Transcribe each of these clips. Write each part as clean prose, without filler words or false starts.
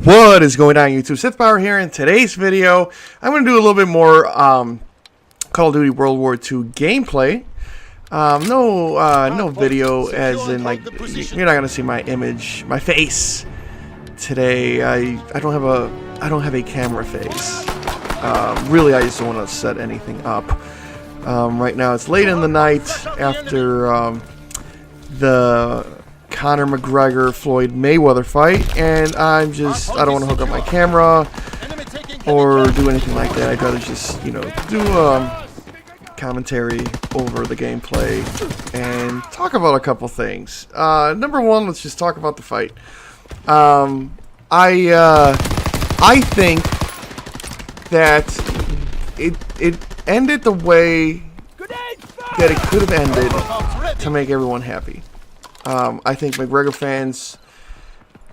What is going on, YouTube? Sith Bauer here. In today's video, I'm going to do a little bit more Call of Duty World War II gameplay. No video, as in, like, you're not going to see my image, my face today. I don't have a camera face. Really, I just don't want to set anything up. Right now, it's late in the night after the Conor McGregor Floyd Mayweather fight, and I don't want to hook up my camera or do anything like that. I'd rather just, do commentary over the gameplay and talk about a couple things. Number one, let's just talk about the fight. I think that it ended the way that it could have ended to make everyone happy. I think McGregor fans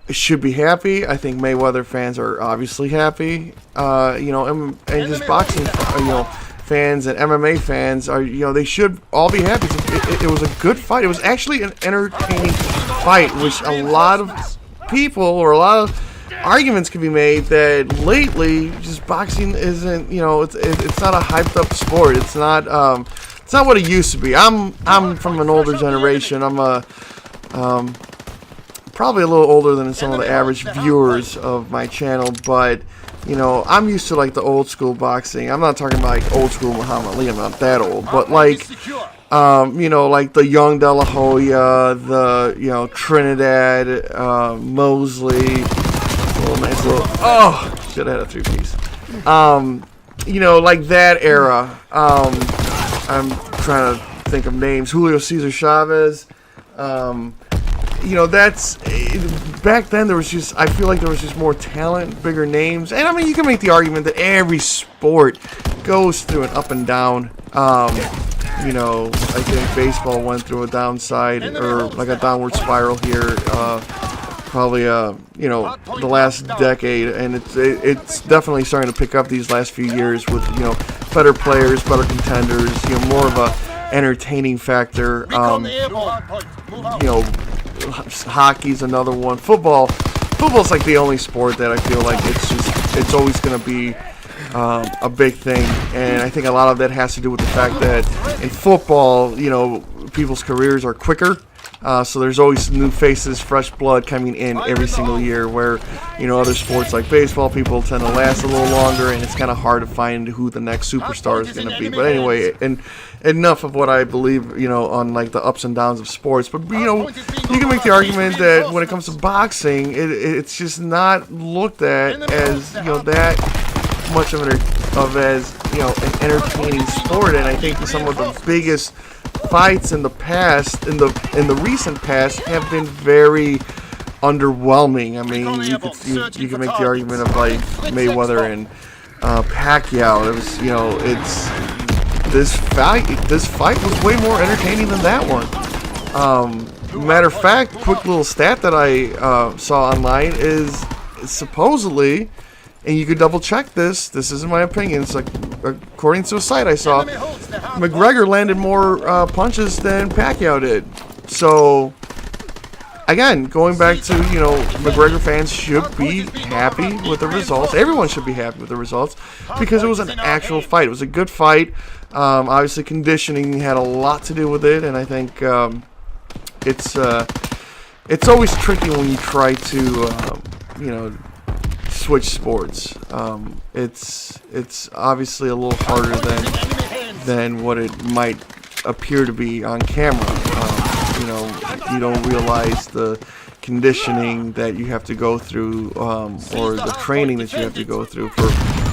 should be happy. I think Mayweather fans are obviously happy. And just boxing, fans and MMA fans are, they should all be happy. It was a good fight. It was actually an entertaining fight, which a lot of people, or a lot of arguments can be made that lately just boxing isn't, it's not a hyped up sport. It's not what it used to be. I'm from an older generation. I'm probably a little older than some of the average viewers of my channel, but I'm used to like the old school boxing. I'm not talking about like old school Muhammad Ali. I'm not that old, but like like the young De La Hoya, the Trinidad, Mosley, nice little, should have had a three-piece. Like that era. I'm trying to think of names. Julio Cesar Chavez. That's back then. There was just, I feel like there was just more talent, bigger names, and I mean, you can make the argument that every sport goes through an up and down. I think baseball went through a downside, or like a downward spiral here. Probably the last decade, and it's definitely starting to pick up these last few years with better players, better contenders, more of a entertaining factor. Hockey's another one. Football's like the only sport that I feel like it's always going to be a big thing, and I think a lot of that has to do with the fact that in football, people's careers are quicker. So there's always new faces, fresh blood coming in every single year, where, other sports like baseball, people tend to last a little longer, and it's kind of hard to find who the next superstar is going to be. But anyway, and enough of what I believe, on like the ups and downs of sports. But, you can make the argument that when it comes to boxing, it's just not looked at as, that much of an entertaining sport. And I think some of the biggest fights in the past, in the recent past, have been very underwhelming. I mean, you can make the argument of like Mayweather and Pacquiao. It was, this fight was way more entertaining than that one. Matter of fact, quick little stat that I saw online is supposedly, and you could double check this. This isn't my opinion. It's like, according to a site I saw, McGregor landed more punches than Pacquiao did. So, again, going back to, McGregor fans should be happy with the results. Everyone should be happy with the results, because it was an actual fight. It was a good fight. Obviously, conditioning had a lot to do with it, and I think it's always tricky when you try to, switch sports. It's obviously a little harder than what it might appear to be on camera. You don't realize the conditioning that you have to go through, or the training that you have to go through for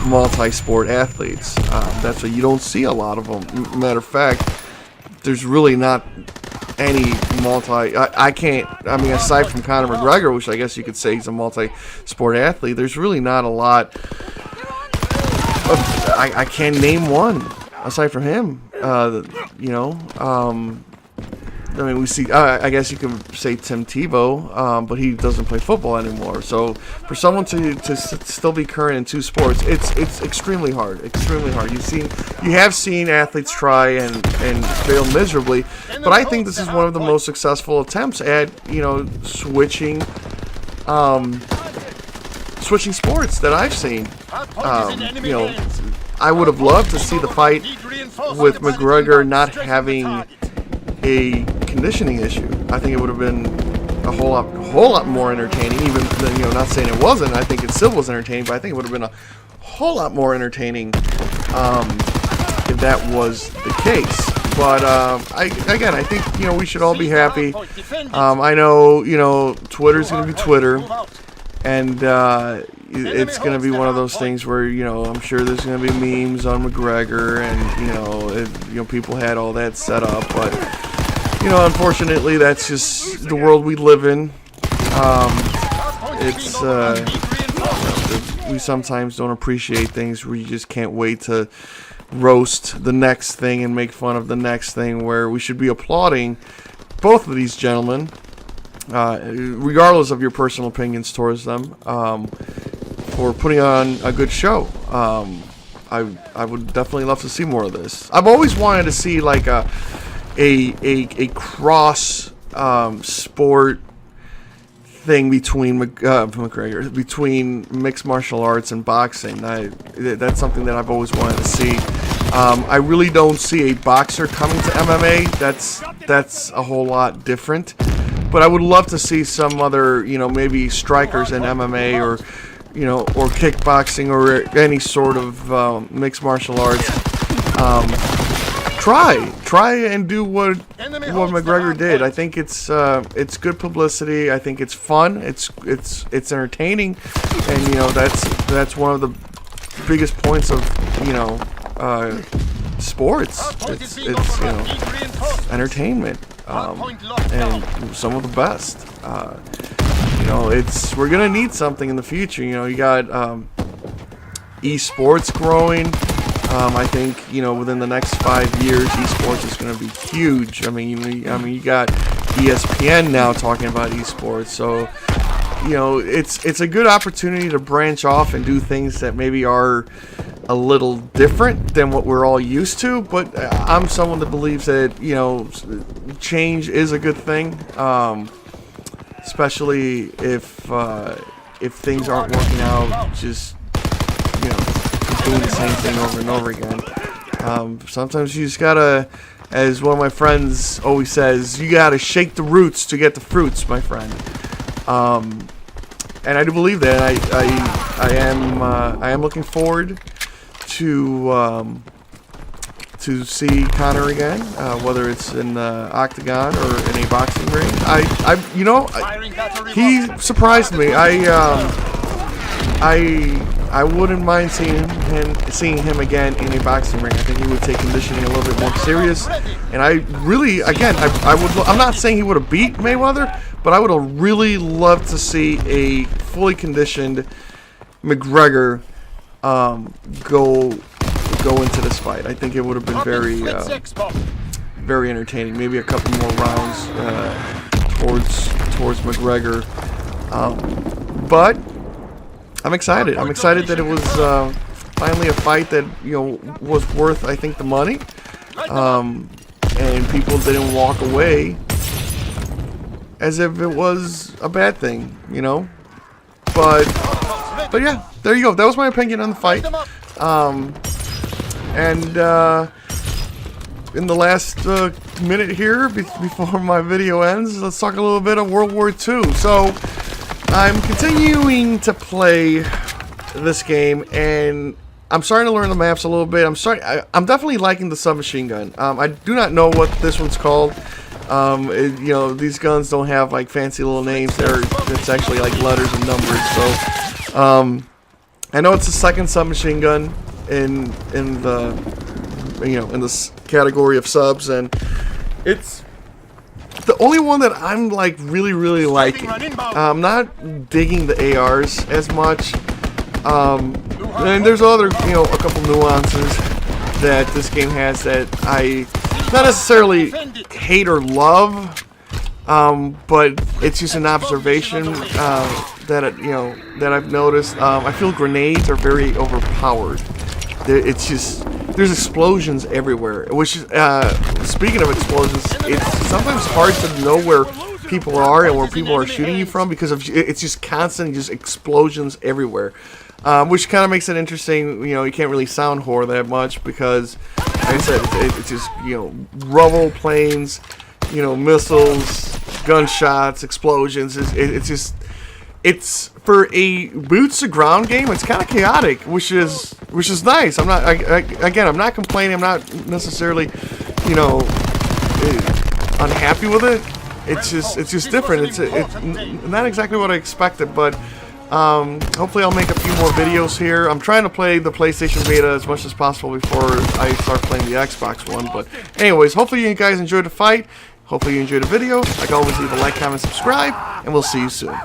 multi-sport athletes. That's what you don't see a lot of them. Matter of fact, there's really not any aside from Conor McGregor, which I guess you could say he's a multi-sport athlete, there's really not a lot of, I can't name one aside from him. We see, I guess you could say Tim Tebow, but he doesn't play football anymore. So for someone to still be current in two sports, it's extremely hard. Extremely hard. You have seen athletes try and fail miserably, but I think this is one of the most successful attempts at switching switching sports that I've seen. You know, I would have loved to see the fight with McGregor not having a conditioning issue. I think it would have been a whole lot more entertaining. Even than, you know, not saying it wasn't. I think it still was entertaining, but I think it would have been a whole lot more entertaining if that was the case. But I think, you know, we should all be happy. I know, you know, Twitter's gonna be Twitter, and it's gonna be one of those things where, you know, I'm sure there's gonna be memes on McGregor, and you know, people had all that set up, but you know, unfortunately, that's just the world we live in. It's we sometimes don't appreciate things where you just can't wait to roast the next thing and make fun of the next thing, where we should be applauding both of these gentlemen, regardless of your personal opinions towards them, for putting on a good show. I would definitely love to see more of this. I've always wanted to see like a cross sport thing between McGregor, between mixed martial arts and boxing. That's something that I've always wanted to see. I really don't see a boxer coming to MMA. That's a whole lot different. But I would love to see some other, you know, maybe strikers in MMA, or, you know, or kickboxing, or any sort of mixed martial arts. Try and do what McGregor did. I think it's good publicity. I think it's fun. It's entertaining, and you know, that's one of the biggest points of, you know, sports. It's you know, entertainment, and some of the best. You know, we're gonna need something in the future. You know, you got eSports growing. I think, you know, within the next 5 years, esports is going to be huge. I mean, you got ESPN now talking about esports, so you know, it's a good opportunity to branch off and do things that maybe are a little different than what we're all used to. But I'm someone that believes that, you know, change is a good thing, especially if things aren't working out. Just, you know, doing the same thing over and over again. Sometimes you just gotta, as one of my friends always says, you gotta shake the roots to get the fruits, my friend. And I do believe that. I am looking forward to see Conor again, whether it's in the octagon or in a boxing ring. You know, he surprised me. I wouldn't mind seeing him again in a boxing ring. I think he would take conditioning a little bit more serious. And I really, again, I'm not saying he would have beat Mayweather, but I would have really loved to see a fully conditioned McGregor go into this fight. I think it would have been very entertaining. Maybe a couple more rounds towards McGregor, but I'm excited. I'm excited that it was finally a fight that, you know, was worth, I think, the money, and people didn't walk away as if it was a bad thing, you know. But yeah, there you go. That was my opinion on the fight. And in the last minute here before my video ends, let's talk a little bit of World War II. So I'm continuing to play this game, and I'm starting to learn the maps a little bit. I'm definitely liking the submachine gun. I do not know what this one's called. You know, these guns don't have like fancy little names. It's actually like letters and numbers. So I know it's the second submachine gun in the, you know, in this category of subs, and it's the only one that I'm like really liking. I'm not digging the ARs as much, and there's other, you know, a couple nuances that this game has that I not necessarily hate or love, but it's just an observation that I've noticed. I feel grenades are very overpowered. It's just, there's explosions everywhere, which speaking of explosions, it's sometimes hard to know where people are and where people are shooting you from, because of it's just constant, just explosions everywhere, which kind of makes it interesting. You know, you can't really sound whore that much because, like I said, it's just, you know, rubble, planes, you know, missiles, gunshots, explosions. It's just, it's for a boots to ground game. It's kind of chaotic, which is nice. I'm not complaining. I'm not necessarily, you know, unhappy with it. It's just different. It's not exactly what I expected, but hopefully I'll make a few more videos here. I'm trying to play the PlayStation beta as much as possible before I start playing the Xbox one. But anyways, hopefully you guys enjoyed the fight. Hopefully you enjoyed the video. Like always, leave a like, comment, subscribe, and we'll see you soon.